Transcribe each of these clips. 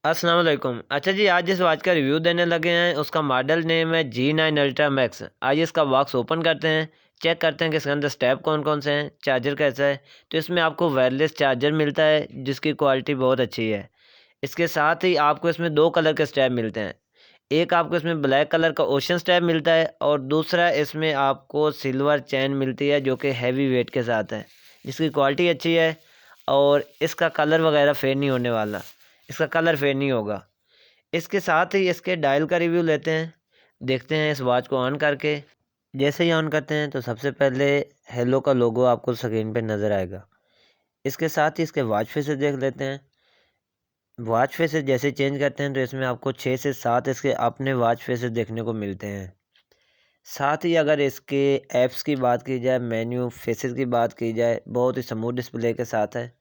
अस्सलाम वालेकुम। अच्छा जी, आज जिस वॉच का रिव्यू देने लगे हैं उसका मॉडल नेम है G9 अल्ट्रा मैक्स। आइए इसका बॉक्स ओपन करते हैं, चेक करते हैं कि इसके अंदर स्टेप कौन कौन से हैं, चार्जर कैसा है। तो इसमें आपको वायरलेस चार्जर मिलता है जिसकी क्वालिटी बहुत अच्छी है। इसके साथ ही आपको इसमें दो कलर के स्टेप मिलते हैं। एक आपको इसमें ब्लैक कलर का ओशन स्टेप मिलता है और दूसरा इसमें आपको सिल्वर चैन मिलती है जो कि हैवी वेट के साथ है, जिसकी क्वालिटी अच्छी है और इसका कलर वगैरह फेड नहीं होने वाला, इसका कलर फेड नहीं होगा। इसके साथ ही इसके डायल का रिव्यू लेते हैं, देखते हैं इस वॉच को ऑन करके। जैसे ही ऑन करते हैं तो सबसे पहले हेलो का लोगो आपको स्क्रीन पे नज़र आएगा। इसके साथ ही इसके वॉच फेसेस देख लेते हैं। वॉच फेसेस जैसे चेंज करते हैं तो इसमें आपको 6 से 7 इसके अपने वॉच फेसेस देखने को मिलते हैं। साथ ही अगर इसके ऐप्स की बात की जाए, मेन्यू फेसेस की बात की जाए, बहुत ही स्मूथ डिस्प्ले के साथ है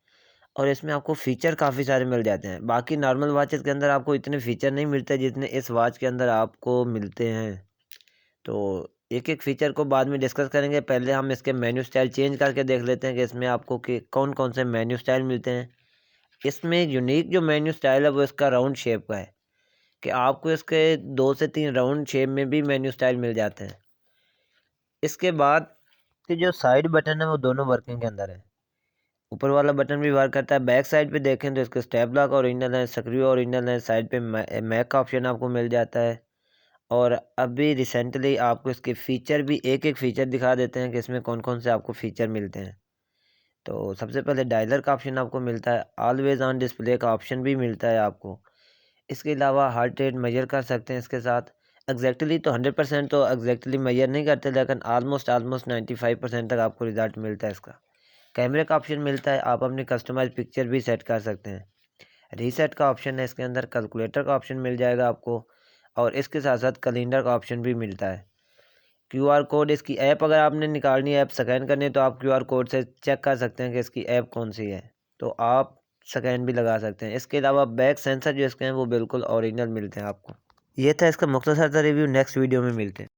और इसमें आपको फ़ीचर काफ़ी सारे मिल जाते हैं। बाकी नॉर्मल वॉचेस के अंदर आपको इतने फ़ीचर नहीं मिलते जितने इस वॉच के अंदर आपको मिलते हैं। तो एक एक फ़ीचर को बाद में डिस्कस करेंगे। पहले हम इसके मेन्यू स्टाइल चेंज करके देख लेते हैं कि इसमें आपको कि कौन कौन से मेन्यू स्टाइल मिलते हैं। इसमें यूनिक जो मेन्यू स्टाइल है वो इसका राउंड शेप का है कि आपको इसके 2 से 3 राउंड शेप में भी मेन्यू स्टाइल मिल जाते हैं। इसके बाद के जो साइड बटन है वो दोनों वर्किंग के अंदर है। ऊपर वाला बटन भी वर्क करता है। बैक साइड पे देखें तो इसके स्टेप लॉक ओरिजिनल है, स्क्रू ओरिजिनल है। साइड पे मैक का ऑप्शन आपको मिल जाता है। और अभी रिसेंटली आपको इसके फ़ीचर भी एक एक फ़ीचर दिखा देते हैं कि इसमें कौन कौन से आपको फ़ीचर मिलते हैं। तो सबसे पहले डायलर का ऑप्शन आपको मिलता है। ऑलवेज ऑन डिस्प्ले का ऑप्शन भी मिलता है आपको। इसके अलावा हार्ट रेट मेजर कर सकते हैं इसके साथ। एग्जैक्टली तो 100% तो एग्जैक्टली मेजर नहीं करते, लेकिन आलमोस्ट 95% तक आपको रिज़ल्ट मिलता है इसका। कैमरे का ऑप्शन मिलता है, आप अपनी कस्टमाइज पिक्चर भी सेट कर सकते हैं। रीसेट का ऑप्शन है इसके अंदर। कैलकुलेटर का ऑप्शन मिल जाएगा आपको और इसके साथ साथ कैलेंडर का ऑप्शन भी मिलता है। क्यूआर कोड, इसकी ऐप अगर आपने निकालनी है, ऐप स्कैन करनी है तो आप क्यूआर कोड से चेक कर सकते हैं कि इसकी ऐप कौन सी है, तो आप स्कैन भी लगा सकते हैं। इसके अलावा बैक सेंसर जो इसके हैं वो बिल्कुल ओरिजिनल मिलते हैं आपको। ये था इसका मुख्तसर सा रिव्यू। नेक्स्ट वीडियो में मिलते हैं।